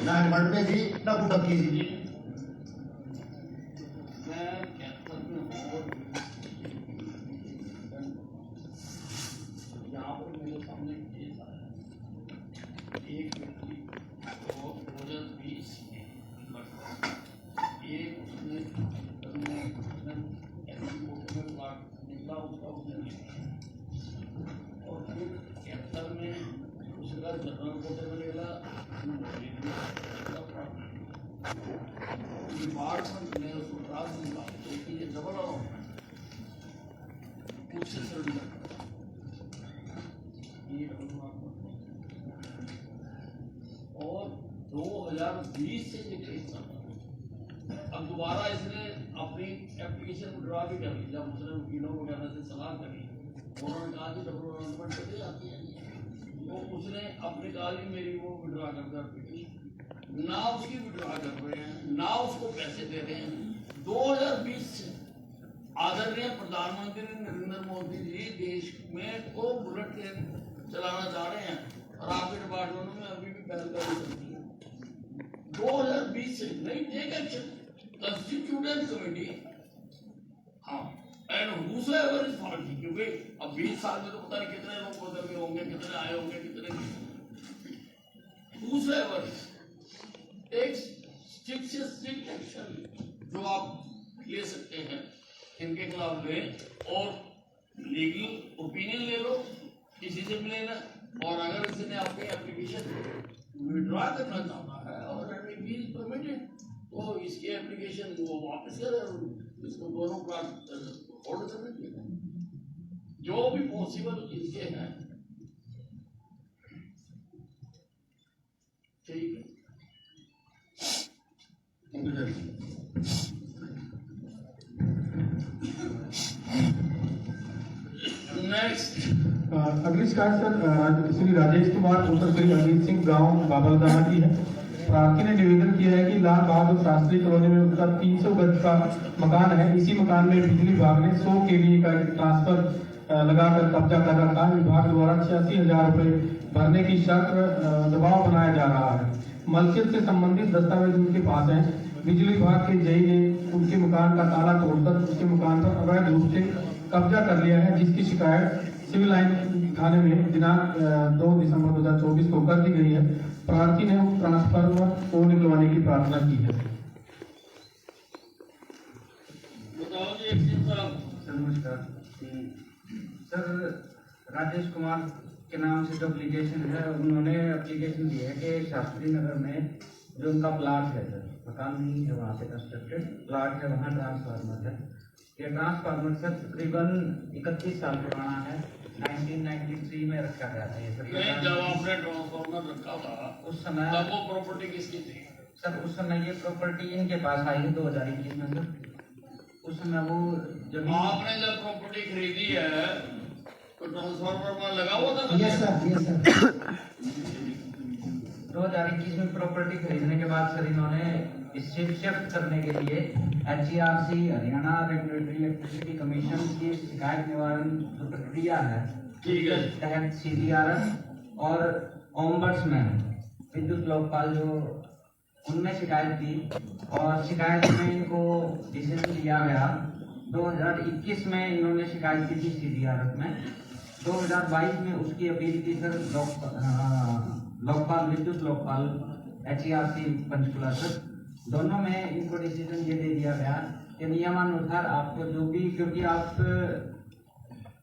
ना मरने दी ना कुटकी दी। यहाँ पर मेरे सामने केस आया, एक व्यक्ति को 2020 एक उसने प्लाट निकला उसका उसने और फिर 71 में उसका जनरल कोटे में निकला डिपार्टमेंट ने उसको ड्राफ्ट दिया लेकिन ये डबल उससे सरेंडर और 2020 से ये केस चल रहा है। अब दोबारा इसने अपनी एप्लीकेशन विड्रॉ भी कर ली। जब उसने वकीलों वगैरह से सलाह करी उन्होंने कहा कि डबल अनाउंसमेंट चली जाती है, तो उसने अपने कहा कि मेरी वो विड्रॉ कर दो एप्लीकेशन, ना उसकी विड्रॉ कर रहे हैं ना उसको पैसे दे रहे हैं। 2020 से आदरणीय प्रधानमंत्री नरेंद्र मोदी जी देश में को बुलेट ट्रेन चलाना चाह रहे हैं और आपके डिपार्टमेंट में अभी भी पहलगामी चलती है। 2020 से नहीं टेक एक्शन कंस्टिट्यूटेड कमेटी, हाँ एंड हूसोएवर इज फॉल्टी, क्योंकि अब 20 साल में तो पता नहीं कितने लोग पदर में होंगे, कितने आए होंगे, कितने हूसोएवर एक स्ट्रिक्ट से स्ट्रिक्ट एक्शन जो आप ले सकते हैं इनके खिलाफ लें और लीगल ओपिनियन ले लो किसी से भी लेना। और अगर इसने अपनी एप्लीकेशन विड्रॉ करना चाहता है और परमिटेड तो इसकी एप्लीकेशन वो वापस करे और इसको दोनों प्लाट होल्ड करने के लिए जो भी पॉसिबल इसके हैं। ठीक है, अगली शिकायत सर श्री राजेश कुमार पुत्र श्री अजीत सिंह गांव बाबलदाना की है। प्रार्थी ने निवेदन किया है कि लाल बहादुर शास्त्री कॉलोनी में उनका 300 गज का मकान है। इसी मकान में बिजली विभाग ने 100 kVA का ट्रांसफर लगाकर कब्जा कर रखा है। विभाग द्वारा 86,000 रुपए भरने की शर्त दबाव बनाया जा रहा है। मलकियत से संबंधित दस्तावेज उनके पास हैं। बिजली विभाग के जेई ने उनके मकान का ताला तोड़कर उसके मकान पर अवैध रूप से कब्जा कर लिया है, जिसकी शिकायत सिविल लाइन थाने में दिनांक 2 दिसंबर 2024 को कर दी गई है। प्रार्थी ने ट्रांसफर को निकलवाने की प्रार्थना की है। नमस्कार सर, राजेश कुमार के नाम से जो एप्लीकेशन है उन्होंने एप्लीकेशन दी है कि शास्त्री नगर में जो उनका प्लाट है सर, मकान नहीं है वहाँ पे कंस्ट्रक्टेड प्लाट है, वहाँ ट्रांसफार्मर है। ये ट्रांसफार्मर सर तकरीबन 31 साल पुराना है, 1993 में रखा गया था ये सर। जब आपने ट्रांसफार्मर रखा था उस समय तब वो प्रॉपर्टी किसकी थी सर? उस समय ये प्रॉपर्टी इनके पास आई है 2021 में सर। उस समय वो जमीन आपने जब प्रॉपर्टी खरीदी है तो ट्रांसफार्मर लगा हुआ था? Yes sir, yes sir. 2021 में प्रॉपर्टी खरीदने के बाद सर इन्होंने इसे शिफ्ट करने के लिए HERC Haryana regulatory electricity commission की शिकायत निवारण जो प्रक्रिया है ठीक है तहत CDRS और ओम्बड्समैन विद्युत लोकपाल जो उनमें शिकायत दी और शिकायत में इनको डिसीजन लिया गया। 2021 में इन्होंने शिकायत की थी CDRS में, 2022 में उसकी अपील की सर लोकपाल विद्युत लोकपाल HERC पंचकुला सर। दोनों में इनको डिसीजन ये दे दिया गया कि नियमानुसार आपको जो भी, क्योंकि आप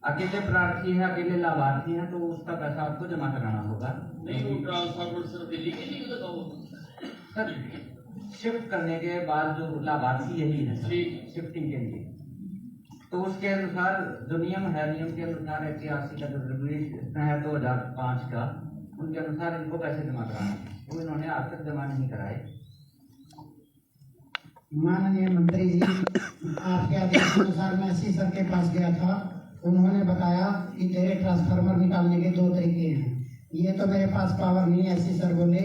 अकेले प्रार्थी हैं, अकेले लाभार्थी हैं, तो उसका पैसा आपको जमा कराना होगा। नहीं, वो ट्रांसफार्मर सिर्फ दिल्ली के लिए लगा हुआ सर शिफ्ट करने के बाद जो लाभार्थी यही है ठीक शिफ्टिंग के लिए, तो उसके अनुसार जो नियम है, नियम के अनुसार HERC का जो रेगुलेशन है 2005 का, उनके अनुसार इनको पैसे जमा कराना, वो इन्होंने आज तक जमा नहीं कराए। माननीय मंत्री जी, आपके आदेश के अनुसार मैं एससी सर के पास गया था। उन्होंने बताया कि तेरे ट्रांसफार्मर निकालने के 2 तरीके हैं। ये तो मेरे पास पावर नहीं है। एससी सर बोले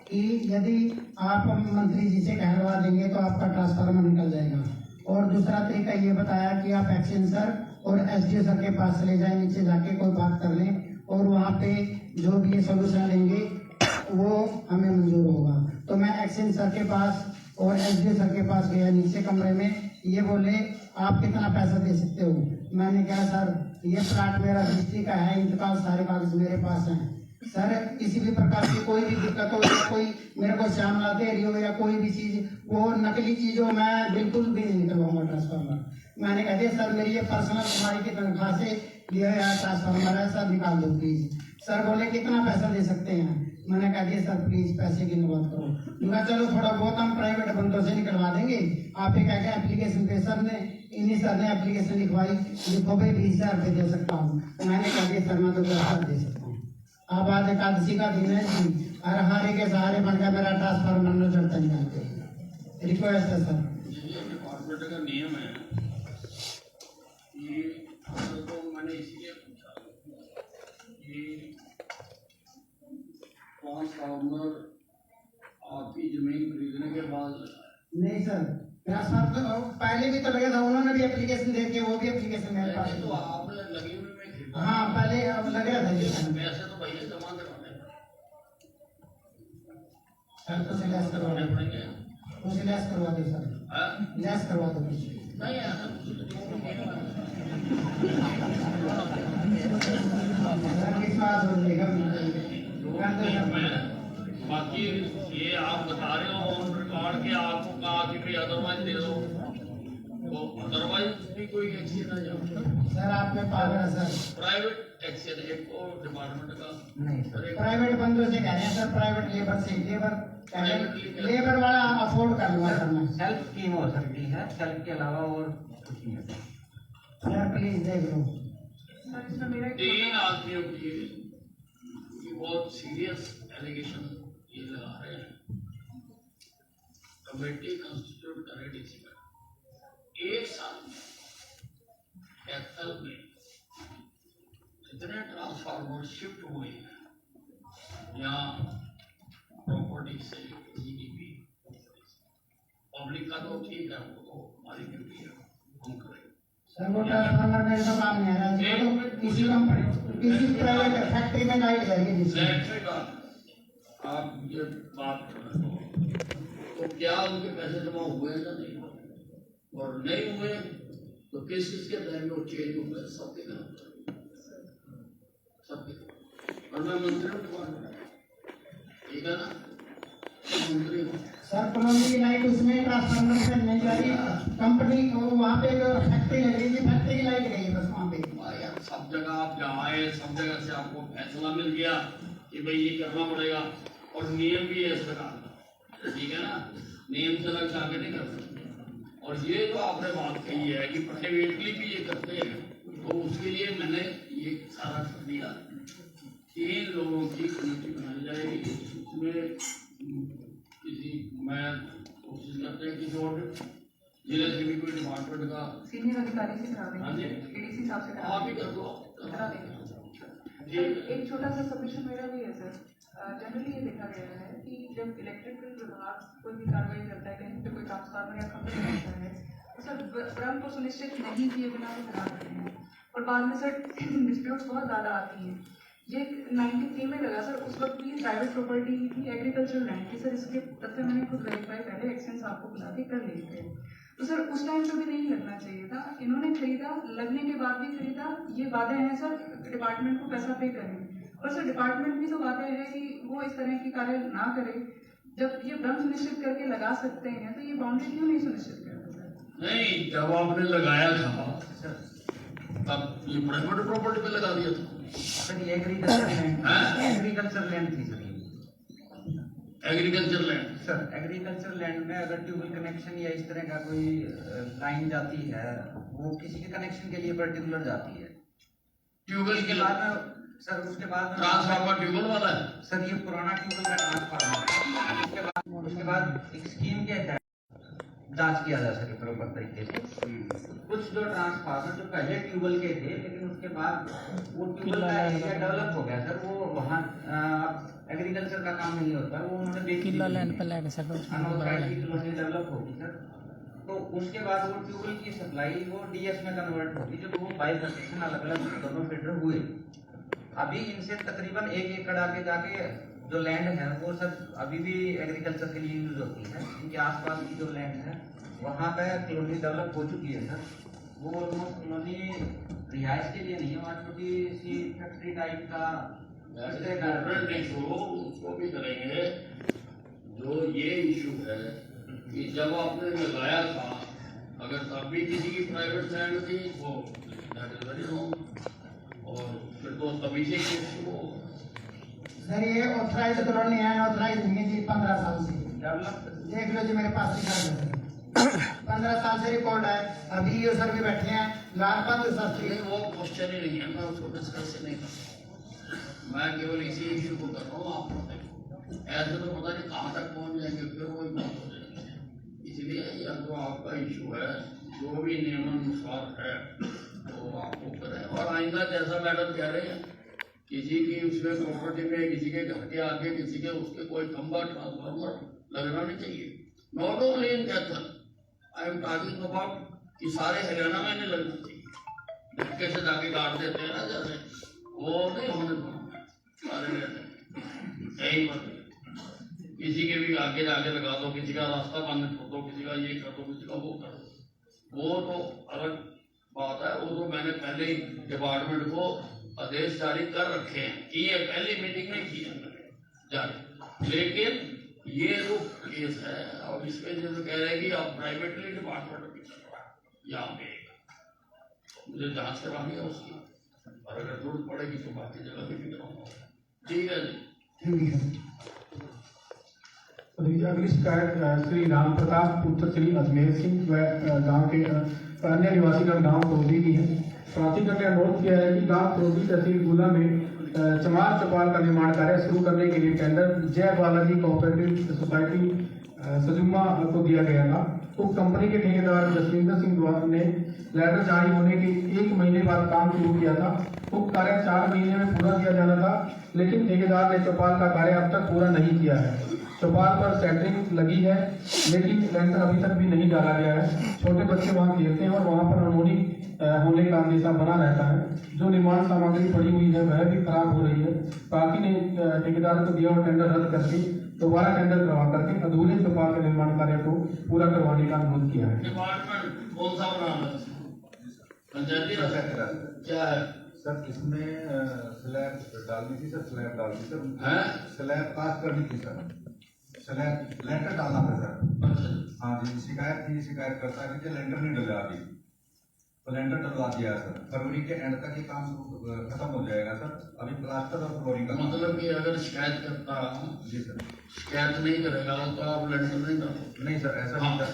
कि यदि आप मंत्री जी से कहलवा देंगे तो आपका ट्रांसफार्मर निकल जाएगा। और दूसरा तरीका ये बताया कि आप एक्सटेंसर और एसडीओ सर के पास चले जाएं, नीचे जाके कोई बात कर लें और वहाँ पे जो भी ये सोल्यूशन लेंगे वो हमें मंजूर होगा। तो मैं एक्शन सर के पास और एसडीओ सर के पास गया नीचे कमरे में। ये बोले आप कितना पैसा दे सकते हो। मैंने कहा सर ये प्लाट मेरा रजिस्ट्री का है, इंतकाल सारे कागज मेरे पास हैं। सर किसी भी प्रकार की कोई भी दिक्कत हो या कोई मेरे को श्यामला दे रही हो या कोई भी चीज वो नकली चीज हो, मैं बिल्कुल भी नहीं निकलवाऊंगा ट्रांसफार्मर। मैंने कहा दिया सर मेरी ये पर्सनल तुम्हारी की तनख्वाह से लिया हुआ ट्रांसफार्मर है, सर निकाल दो प्लीज। सर बोले कितना पैसा दे सकते हैं। मैंने कहा दिया सर प्लीज पैसे की बात करो। उनका चलो थोड़ा बहुत हम प्राइवेट बंदों से निकलवा देंगे। आप ये क्या एप्लीकेशन पे सर ने इन्हीं सर ने एप्लीकेशन लिखवाई, लिखो भाई 20,000 रुपये दे सकता हूँ। मैंने कहा दिया सर मैं तो 10,000 दे सकता हूँ। अब आज एकादशी का दिन है जी, हर हारे के सहारे बन गया मेरा ट्रांसफार्मर न चढ़ता नहीं। रिक्वेस्ट है सर। ये डिपार्टमेंट का नियम है कि तो मैंने इसीलिए पूछा कि ट्रांसफार्मर आपकी जमीन खरीदने के बाद नहीं सर, ट्रांसफार्मर तो पहले भी तो लगा था, उन्होंने भी एप्लीकेशन दे के वो भी एप्लीकेशन मेरे पास तो आपने लगी हुई में खरीदा। हाँ पहले अब लग रहा था जी सर। पैसे तो भैया जमा करवाने सर कुछ लेस करवा दो, पड़ेंगे। कुछ लेस करवा दो सर, हाँ? लेस करवा दो कुछ। नहीं ऐसा कुछ नहीं है। सर विश्वास हो जाएगा। बाकी ये आप बता रहे हो ऑन रिकॉर्ड के आपको कहा कि भाई अदरवाइज दे दो, तो अदरवाइज भी कोई एक्शन आ जाओ। सर आप में पावर है सर। प्राइवेट एक्शन एक तो डिपार्टमेंट का नहीं सर, और एक प्राइवेट बंदों से कह रहे हैं सर, प्राइवेट लेबर से लेबर वाला अफोर्ड कर लूंगा सर मैं। सेल्फ स्कीम हो सकती है, सेल्फ के अलावा और कुछ नहीं है। सर प्लीज देख लो। सर इसमें मेरा एक तीन आदमियों की बहुत सीरियस एलिगेशन ये लगा रहे हैं। कमेटी कंस्टिट्यूट करे डीसी में एक साल में एक्सल में जितने ट्रांसफार्मर शिफ्ट हुए हैं या प्रॉपर्टी से जीडीपी पब्लिक का तो ठीक है, वो तो हमारी ड्यूटी है, हम करें। सर वो ट्रांसफार्मर मेरे तो काम नहीं आ रहा है। तो किसी कंपनी किसी प्राइवेट फैक्ट्री में लाइट जाएगी जिससे। इलेक्ट्रिक आप ये बात कर रहे हो तो क्या उनके पैसे जमा हुए हैं या नहीं, और नहीं हुए तो किस किस के टाइम में वो चेंज हुए, सबके नाम सबके। और मैं मंत्री हूँ, ठीक है ना, मंत्री हूँ। सर कॉलोनी की लाइट उसमें ट्रांसफार्मर से नहीं जा रही, कंपनी को वहाँ पे फैक्ट्री लग रही है, फैक्ट्री की लाइट गई है बस वहाँ पे। यार सब जगह आप जाए, सब जगह से आपको फैसला मिल गया कि भाई ये करना पड़ेगा, और नियम भी है सरकार का, ठीक है ना, नियम से लग जाके नहीं कर सकते। और ये जो आपने बात कही है कि प्राइवेटली भी ये करते हैं, तो उसके लिए मैंने ये सारा कर दिया। 3 लोगों की कमेटी बनाई जाएगी, उसमें किसी मैं कोशिश करते हैं किसी और जिले से भी कोई डिपार्टमेंट का सीनियर अधिकारी से करा हाँ जी। देंगे, एडीसी साहब से करा आप ही कर दो, करा देंगे। सर एक छोटा सा सबमिशन मेरा भी है सर। जनरली ये देखा गया है कि जब इलेक्ट्रिकल विभाग कोई भी कार्रवाई करता है, कहीं पे कोई ट्रांसफार्मर या खंभा बनता है, तो सर ब्रह्म को सुनिश्चित नहीं किए बिना वो बना देते हैं, और बाद में सर डिस्प्यूट्स बहुत ज़्यादा आती हैं। ये 93 में लगा सर, उस वक्त भी प्राइवेट प्रॉपर्टी थी, एग्रीकल्चरल लैंड थी सर। इसके तथ्य मैंने खुद वेरीफाई पहले एक्सचेंज आपको बुला के कर लिए थे। तो सर उस टाइम पे भी नहीं लगना चाहिए था, इन्होंने खरीदा, लगने के बाद भी खरीदा। ये वादे हैं सर डिपार्टमेंट को पैसा पे करें, और सर डिपार्टमेंट भी तो वादे है कि वो इस तरह की कार्य ना करे। जब ये भ्रम सुनिश्चित करके लगा सकते हैं तो ये बाउंड्री क्यों नहीं सुनिश्चित करते सर? नहीं, जब आपने लगाया था तब ये प्राइवेट प्रॉपर्टी पे लगा दिया था। सर ये एग्रीकल्चर लैंड, हाँ? एग्रीकल्चर लैंड थी सर ये। Agriculture land sir agriculture land में अगर ट्यूबवेल कनेक्शन या इस तरह का कोई लाइन जाती है, वो किसी के कनेक्शन के लिए पर्टिकुलर जाती है। ट्यूबवेल के बाद में सर उसके बाद ट्रांसफार्मर ट्यूबवेल वाला है सर ये पुराना ट्यूबवेल का ट्रांसफार्मर। उसके बाद एक स्कीम के तहत जांच किया जा सके प्रॉपर तरीके से। कुछ जो ट्रांसफार्मर जो पहले ट्यूबवेल के थे, लेकिन उसके बाद वो ट्यूबवेल का एरिया डेवलप हो गया सर, वो वहाँ एग्रीकल्चर का काम नहीं होता, वो उन्होंने किला लैंड पर लगा सर कॉलोनी डेवलप होगी सर। तो उसके बाद वो ट्यूबवेल की सप्लाई वो डीएस में कन्वर्ट होगी, जब वो बाइफर्केशन अलग अलग दोनों फीडर हुए। अभी इनसे तकरीबन 1 एकड़ आगे जाके जो लैंड है वो सर अभी भी एग्रीकल्चर के लिए यूज होती है। इनके आसपास की जो लैंड है वहाँ पे कॉलोनी डेवलप हो चुकी है सर। वो ऑलमोस्ट कॉलोनी रिहाइश के लिए नहीं है, वहाँ छोटी सी फैक्ट्री टाइप का उसको भी करेंगे। जो ये इशू है कि जब आपने लगाया था, अगर तब भी किसी की प्राइवेट लैंड थी वो दैट इज वेरी रॉन्ग, और फिर तो तभी से केस शुरू होगा। सर ये ऑथराइज कॉलोनी है, ऑथराइज नहीं है जी 15 साल से। डेवलप देख लो जी मेरे पास रिकॉर्ड है, 15 साल से रिकॉर्ड है। अभी ये सर भी बैठे हैं लालपत शास्त्री। नहीं, वो क्वेश्चन ही नहीं है, मैं उसको डिस्कस नहीं कर रहा। मैं केवल इसी इशू को कर रहा हूँ। आप ऐसे तो पता नहीं कहाँ तक पहुँच जाएंगे, फिर वही बात हो जाएगी। इसलिए यह जो आपका इशू है, जो भी नियमानुसार है तो आपको करें। और आइंदा जैसा मैडम कह रहे हैं, किसी की उसमें प्रॉपर्टी में, किसी के घर के आगे, किसी के उसके कोई खंबा ट्रांसफार्मर लगना नहीं चाहिए। Not only in Kaithal, I am talking about कि सारे हरियाणा में नहीं लगना चाहिए। धक्के से जाके काट देते हैं ना, जैसे वो नहीं होने देना सारे रहते यही पर। किसी के भी आगे जाके लगा दो, किसी का रास्ता बंद कर दो, किसी का ये कर दो, किसी का वो कर दो, वो तो अलग बात है। वो तो मैंने पहले ही डिपार्टमेंट को आदेश जारी कर रखे हैं कि ये पहली मीटिंग में किए मैंने जारी। लेकिन ये जो केस है, और इसमें जैसे कह रहे हैं कि आप प्राइवेटली डिपार्टमेंट भी चल रहा है यहाँ पे, मुझे जांच करानी है उसकी, और अगर जरूरत पड़ेगी तो बाकी जगह भी कराऊंगा। ठीक है जी। अगली शिकायत श्री राम प्रताप पुत्र श्री अजमेर सिंह व गांव के अन्य निवासीगण गांव क्रोधी की है। प्राधिकरण ने अनुरोध किया है कि गांव क्रोधी तहसील गुला में चमार चौपाल का निर्माण कार्य शुरू करने के लिए टेंडर जय बालाजी कोऑपरेटिव सोसाइटी सजुमा को दिया गया था। उक्त कंपनी के ठेकेदार जसविंदर सिंह द्वारा ने लेटर जारी होने के 1 महीने बाद काम शुरू किया था। उक्त कार्य 4 महीने में पूरा किया जाना था, लेकिन ठेकेदार ने चौपाल का कार्य अब तक पूरा नहीं किया है। चौपाल पर सेंटरिंग लगी है, लेकिन लेंटर अभी तक भी नहीं डाला गया है। छोटे बच्चे वहां खेलते हैं और वहां पर अनहोनी होने का अंदेशा बना रहता है। जो निर्माण सामग्री पड़ी हुई है वह भी खराब हो रही है। पार्टी ने ठेकेदार को दिया हुआ टेंडर रद्द करके दोबारा टेंडर करवा करके अधूरे चौपाल के निर्माण कार्य को पूरा करवाने का अनुरोध किया है। डिपार्टमेंट कौन सा बनाना है? पंचायती राज क्या है सर? इसमें स्लैब डालनी थी सर, स्लैब डालनी सर, हैं? स्लैब पास करनी थी सर, स्लैब लेंटर डालना था सर। अच्छा, हाँ जी, शिकायत थी, शिकायत करता है कि लेंटर नहीं डला अभी, तो लेंटर डलवा दिया है सर। फरवरी के एंड तक ये काम खत्म हो जाएगा सर। अभी प्लास्टर और फ्लोरिंग का मतलब कि अगर शिकायत करता जी सर, शिकायत नहीं करेगा तो आप लेंटर नहीं डालोगे? नहीं सर, ऐसा नहीं सर।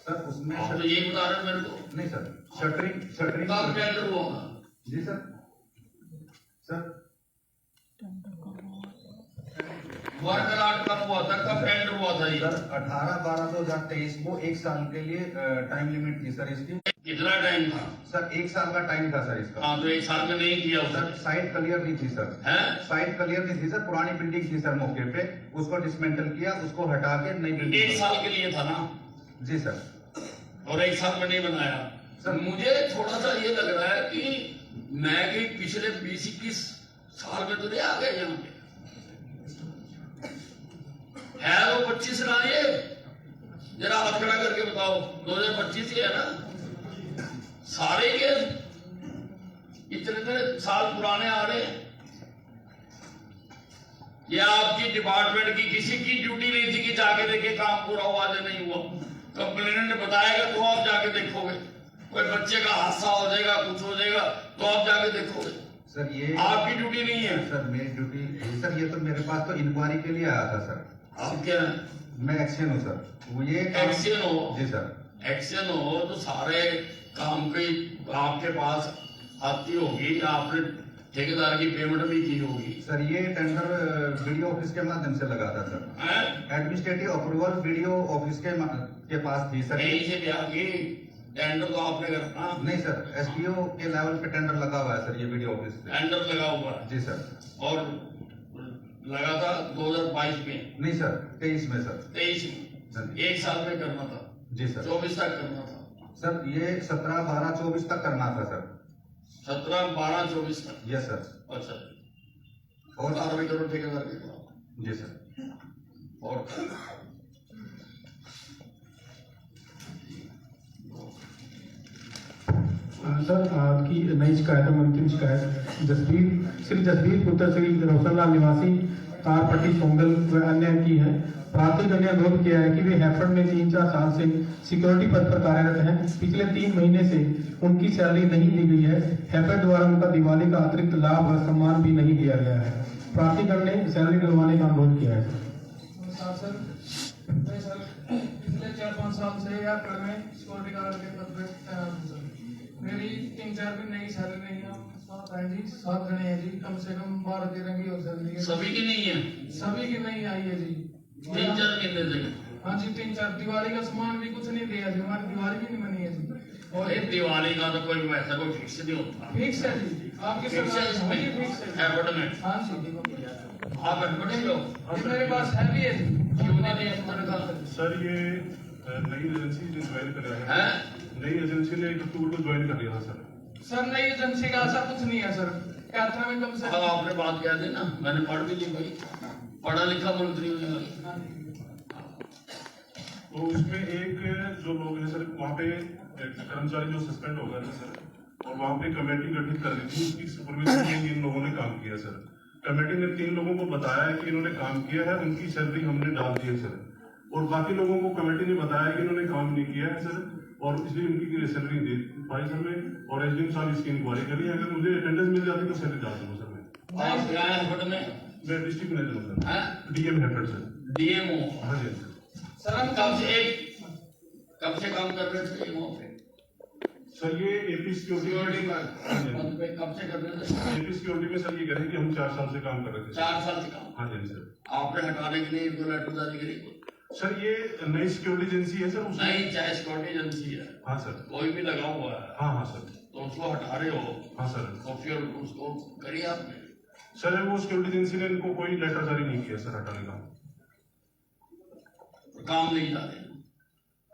सर उसमें आप तो यही बता रहे हो मेरे को। नहीं सर, शटरिंग कब टेंडर हुआ? जी सर। सर वर्क अलॉट कब हुआ था, कब टेंडर हुआ था ये? सर 18/12/2023 को 1 साल के लिए टाइम लिमिट थी सर इसकी। कितना टाइम था? सर 1 साल का टाइम था सर इसका। हाँ, तो 1 साल में नहीं किया सर उसने। साइट क्लियर नहीं थी सर, हैं? साइट क्लियर नहीं थी सर। पुरानी बिल्डिंग थी सर मौके पे, उसको डिसमेंटल किया, उसको हटा के नई बिल्डिंग। 1 साल के लिए था ना? जी सर। और 1 साल में नहीं बनाया सर। मुझे थोड़ा सा ये लग रहा है कि मैं कि पिछले 20-21 साल में तो नहीं आ गए यहाँ पे है। वो 25 ना, ये जरा हाथ खड़ा करके बताओ, 2025 ही है ना? सारे के इतने साल पुराने आ रहे हैं। ये आपकी डिपार्टमेंट की किसी की ड्यूटी नहीं थी कि जाके देखे काम पूरा हुआ या नहीं हुआ। कंप्लेनेंट बताएगा तो आप जाके देखोगे, कोई बच्चे का हादसा हो जाएगा, कुछ हो जाएगा तो आप जाके देखोगे। सर ये आपकी ड्यूटी नहीं है। सर मेरी ड्यूटी सर, ये तो मेरे पास तो इंक्वायरी के लिए आया था सर। आप क्या है? मैं एक्शन हूँ सर। वो ये एक्शन हो? जी सर। एक्शन हो तो सारे काम की आपके पास आती होगी, आपने ठेकेदार की पेमेंट भी की होगी। सर ये टेंडर वीडियो ऑफिस के माध्यम से लगा था सर। हैं? एडमिनिस्ट्रेटिव अप्रूवल वीडियो ऑफिस के पास थी सर। कहीं से भी आगे टेंडर तो आपने करना। नहीं सर, एसडीओ के लेवल पे टेंडर लगा हुआ है सर, ये वीडियो ऑफिस पे। टेंडर लगा हुआ है? जी सर। और लगा था 2022 में? नहीं सर, 23 में सर। 23 में 1 साल में करना था? जी सर। 24 तक करना था सर ये 17/12/24 तक करना था सर। 17/12/24 तक? Yes sir. अच्छा, और कार्रवाई करो ठेकेदार के खिलाफ। जी सर। और सर आपकी नई शिकायत है, अंतिम शिकायत श्री जसबीर पुत्र श्री रोशनलाल निवासी तारपट्टी सोंगल व अन्य की है। प्रार्थी ने अनुरोध किया है कि वे हैफर्ड में 3-4 साल से सिक्योरिटी पद पर कार्यरत हैं। पिछले 3 महीने से उनकी सैलरी नहीं दी गई है। हैफर्ड द्वारा उनका दिवाली का अतिरिक्त लाभ व सम्मान भी नहीं दिया गया है। प्रार्थीगण ने सैलरी दिलवाने का अनुरोध किया है। सर पिछले 4-5 साल से हैफर्ड में सिक्योरिटी गार्ड के पद पर तैनात हूं सर। मेरी 3-4 दिन नई सैलरी नहीं है। 7 जने हैं जी, कम से कम 12-13 की और सैलरी है। सभी की नहीं है, सभी की नहीं आई है जी। 3-4 महीने से। हाँ जी 3-4 दिवाली का सामान भी कुछ नहीं दिया जी, हमारी दिवाली भी नहीं बनी है जी। और एक दिवाली का तो कोई वैसा कोई फिक्स नहीं होता। फिक्स है जी, आपकी फिक्स है सरकार इसमें, फिक्स है। हैफर्ड में हाँ जी आप हैफर्ड से हो। जी, मेरे पास है भी है जी। क्यों नहीं दिया हमारे साथ? सर ये नई एजेंसी ने ज्वाइन कर रहा हैं? है। नई एजेंसी ने 1 अक्टूबर को ज्वाइन कर लिया था सर। सर नई एजेंसी का ऐसा कुछ नहीं है सर। यात्रा में कम से हाँ, आपने बात कह दी ना, मैंने पढ़ भी ली भाई, पढ़ा लिखा मंत्री हूँ मैं। तो उसमें एक जो लोग हैं सर, वहाँ पे कर्मचारी जो सस्पेंड हो गए थे सर, और वहाँ पे कमेटी गठित कर दी थी, उसकी सुपरविजन में इन लोगों ने काम किया सर। कमेटी ने 3 लोगों को बताया है कि इन्होंने काम किया है, उनकी सैलरी हमने डाल दी है सर, और बाकी लोगों को कमेटी ने बताया कि इन्होंने काम नहीं किया है सर, और इसलिए उनकी सैलरी दे पाई सर में, और एसडीएम साहब इसकी इंक्वायरी करी। अगर मुझे अटेंडेंस मिल जाती तो सैलरी डाल दूंगा सर मैं। आप क्या है हैफर्ड में? मैं डिस्ट्रिक्ट मैनेजर हूँ सर, हैं? डीएम हैफर्ड सर। डीएमओ। हाँ जी सर हम कब से काम कर रहे थे वहाँ पे? सर, ये एपी सिक्योरिटी सिक्योरिटी पद पे कब से कर रहे थे? एपी सिक्योरिटी में सर ये कह रहे हैं कि हम 4 साल से काम कर रहे थे। 4 साल से काम। हाँ जी सर। आपने हटाने के लिए कोई लेटर जारी करी? सर ये नई सिक्योरिटी एजेंसी है सर, उसमें नहीं, चाहे सिक्योरिटी एजेंसी है, हाँ सर। कोई भी लगा हुआ है, हाँ हाँ सर। तो उसको हटा रहे हो, हाँ सर। तो फिर उसको करिए आपने। सर वो सिक्योरिटी एजेंसी ने इनको कोई लेटर जारी नहीं किया सर हटाने का। काम नहीं जा रहे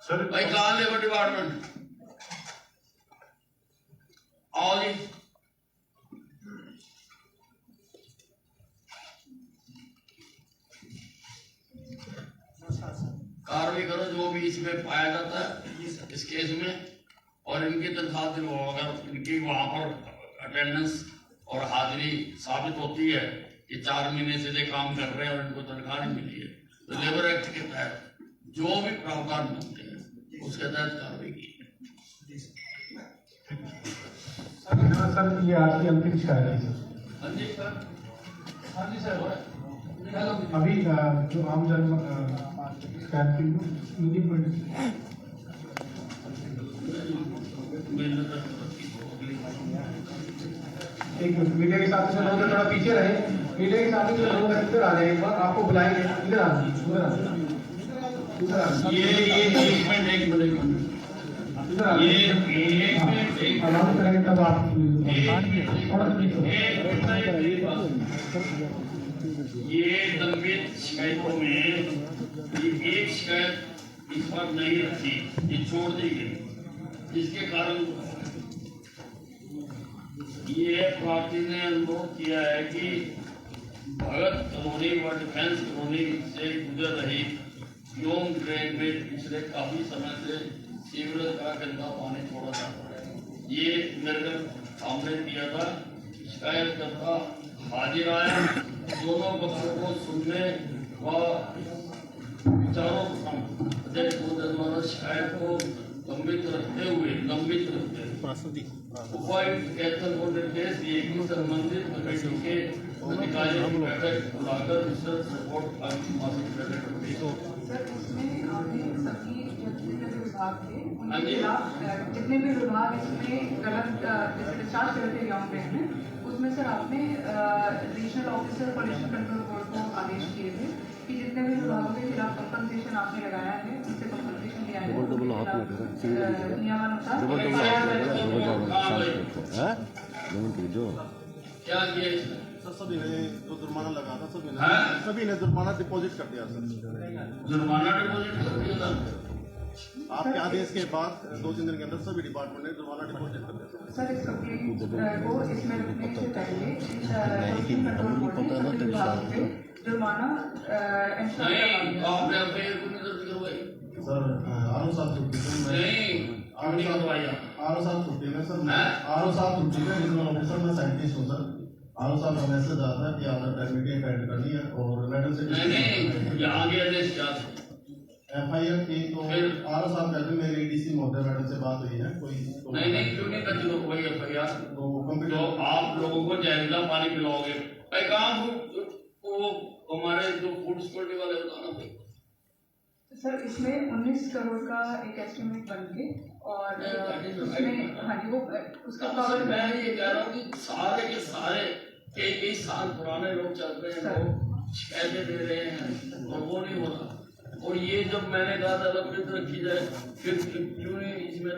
सर भाई। कहाँ लेबर डिपार्टमेंट आओ जी। कार्रवाई करो जो भी इसमें पाया जाता है इस केस में, और इनकी तनख्वाह दिलवाओ। अगर इनकी वहां पर अटेंडेंस और हाजिरी साबित होती है कि 4 महीने से ये काम कर रहे हैं और इनको तनख्वाह नहीं मिली है, तो लेबर एक्ट के तहत जो भी प्रावधान बनते हैं उसके तहत कार्रवाई की। सर ये आपकी अंतिम शिकायत है सर। हाँ जी सर। हाँ जी सर। अभी जो आम जन शिकायत की मीटिंग पॉइंट एक मिनट, मीडिया के साथ से लोग थोड़ा पीछे रहे। मीडिया के साथ जो लोग हैं इधर आ जाए, एक बार आपको बुलाएंगे। इधर आ जाइए, उधर आ जाइए, उधर आ जाइए। ये एक मिनट इधर आ जाइए। अलाउ करेंगे तब आप थोड़ा सा पीछे। ये लंबित शिकायतों में ये एक शिकायत इस पर नहीं रखी, ये छोड़ दी गई, जिसके कारण ये प्रार्थी ने अनुरोध किया है कि भगत कॉलोनी व डिफेंस कॉलोनी से गुजर रही योम ड्रेन में पिछले काफी समय से सीवरेज का गंदा पानी छोड़ा जाता है। ये मेरे सामने दिया था, शिकायतकर्ता हाजिर आया, दोनों पक्षों को सुनने व विचारों को शिकायत को लंबित रखते हुए उपायुक्त कैथल को निर्देश दिए कि संबंधित कमेटी के अधिकारियों की बैठक बुलाकर विस्तृत रिपोर्ट मासिक बैठक होगी। सर इसमें आपने सभी जितने भी विभाग थे हाँ उनके जी। खिलाफ जितने भी विभाग इसमें गलत जैसे डिस्चार्ज करे थे यॉन्ग ब्रेक में, उसमें सर आपने regional officer pollution control board को आदेश किए थे कि जितने भी विभागों के खिलाफ कंपनसेशन आपने लगाया है उनसे कंपनसेशन लिया है क्या किया इसने? सर सभी ने जो जुर्माना लगा था हाँ? सभी ने जुर्माना डिपॉजिट कर दिया सर। जुर्माना डिपॉजिट कर दिया था। आपके आदेश के बाद 2-3 दिन के अंदर सभी डिपार्टमेंट ने जुर्माना डिपॉजिट कर दिया सर इस कंप्लेंट को इसमें रखने से पहले कंट्रोल बोर्ड ने सभी विभागों पे जुर्माना इंश्योर करवा नहीं दिया। आपने एफआईआर को नहीं दर्ज करवाई? सर आरो साहब छुट्टी पे नहीं आपने करवाया। आरो साहब छुट्टी में सर हाँ? आरो साहब छुट्टी पे रीजनल ऑफिसर मैं साइंटिस्ट हूँ सर। आरो साहब का मैसेज आता है कि आपने मीटिंग अटेंड करनी है और लेटर से नहीं यहाँ के आदेश क्या थे? एफआईआर की तो फिर? आरो साहब कहते हैं मेरी डीसी महोदय मैडम से बात हुई है कोई तो नहीं क्यों नहीं दर्ज करवाई एफआईआर? तो तो कंप्यूटर आप लोगों को जहरीला पानी पिलाओगे भाई कहाँ वो हमारे जो फूड सिक्योरिटी वाले बताना भाई। सर इसमें 19 करोड़ का एक एस्टिमेट बन के और उसमें हाँ जी वो उसका कवर मैं ये कह रहा हूँ कि सारे के सारे कई साल पुराने लोग चल रहे हैं वो पैसे दे रहे हैं और वो नहीं हो रहा। और ये जब मैंने कहा था लंबित रखी जाए फिर क्यों नहीं इसमें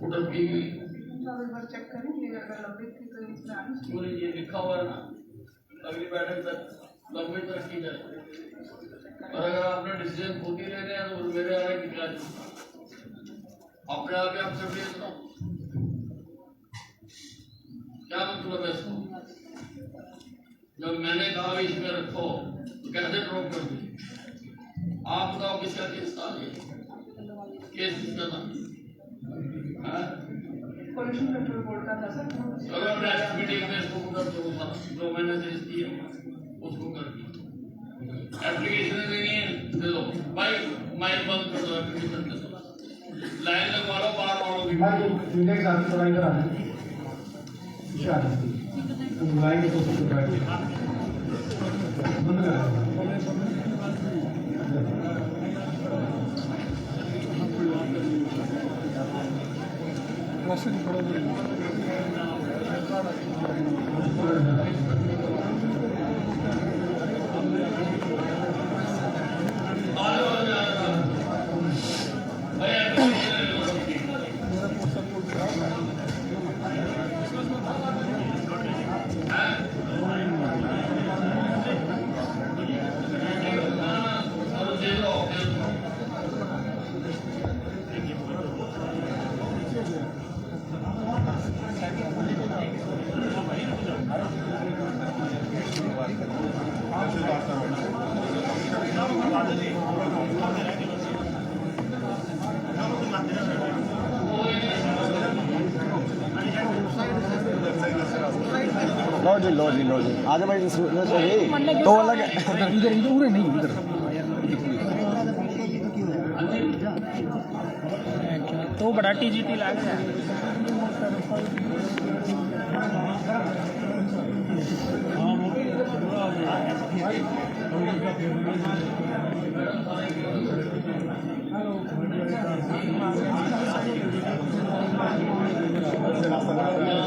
उधर की गई? एक बार चेक करें ये अगर लंबित थी तो इसमें आनी चाहिए। पूरी ये लिखा हुआ है ना अगली बैठक तक लंबित रखी जाए। और अगर आपने डिसीजन खुद ही लेने हैं तो मेरे आने की क्या अपने आप ही आपसे भेज रहा हूँ क्या मतलब है इसको? जब मैंने कहा भी इसमें रखो तो कैसे ड्रॉप कर दी? आप बताओ किसका केस था ये? केस किसका था? पोल्यूशन कंट्रोल बोर्ड का था सर। चलो नेक्स्ट मीटिंग में इसको पूरा करूँगा जो मैंने देश दिए उसको कर दी। एप्लीकेशन देनी है दे दो भाई माइक बंद कर दो एप्लीकेशन दे दो लाइन लगवा लो बाहर वालों की। इंडेक्स आपकी थोड़ा इधर आ जाए बुलाएंगे तो बंद कर लो जी आगे भाई तो अलग इधर पूरे नहीं इधर तो बड़ा टीजीटी लग रहा हेलो